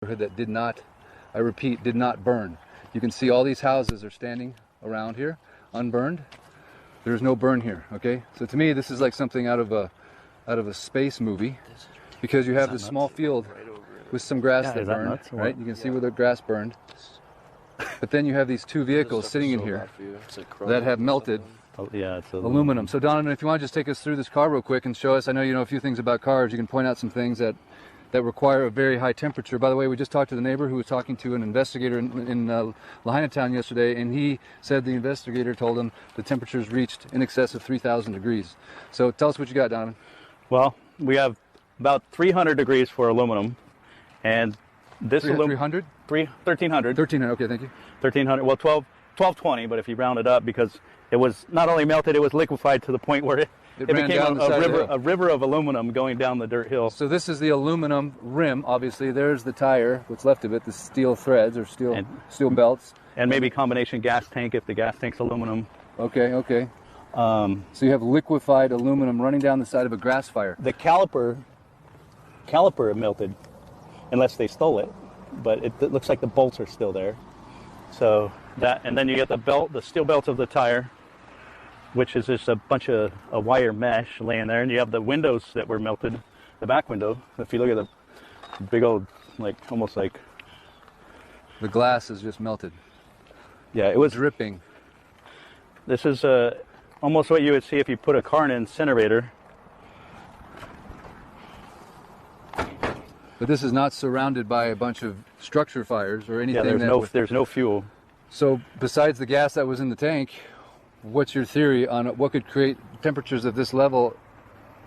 that did not, I repeat, did not burn. You can see all these houses are standing around here, unburned. There's no burn here, okay? So to me, this is like something out of a space movie, because you have this small field with some grass that burned, right? You can see where the grass burned. But then you have these two vehicles sitting in here that have melted aluminum. So Donovan, if you want to just take us through this car real quick and show us, I know you know a few things about cars, you can point out some things that require a very high temperature. By the way, we just talked to the neighbor who was talking to an investigator in Lahaina town yesterday, and he said the investigator told him the temperatures reached in excess of 3,000 degrees. So tell us what you got, Donovan. Well, we have about 300 degrees for aluminum, and this 300? 1300. 1300, okay, thank you. 1300, well 1220, but if you round it up, because it was not only melted, it was liquefied to the point where it became a river of aluminum going down the dirt hill. So this is the aluminum rim, obviously. There's the tire, what's left of it, the steel threads or steel belts. And maybe combination gas tank if the gas tank's aluminum. Okay, okay. So you have liquefied aluminum running down the side of a grass fire. The caliper melted, unless they stole it, but it looks like the bolts are still there. So that, and then you get the belt, the steel belt of the tire, which is just a bunch of wire mesh laying there, and you have the windows that were melted, the back window. If you look at the big old, like almost like the glass is just melted. Yeah, it was dripping. This is almost what you would see if you put a car in an incinerator. But this is not surrounded by a bunch of structure fires or anything. Yeah, there's no fuel. So besides the gas that was in the tank, what's your theory on what could create temperatures of this level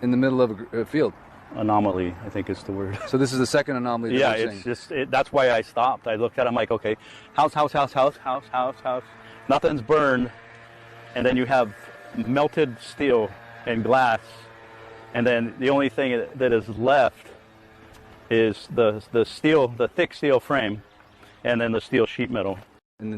in the middle of a field? Anomaly, I think is the word. So this is the second anomaly. Yeah, it's just that's why I stopped. I looked at it, I'm like, okay, house. Nothing's burned, and then you have melted steel and glass, and then the only thing that is left is the steel, the thick steel frame, and then the steel sheet metal. And the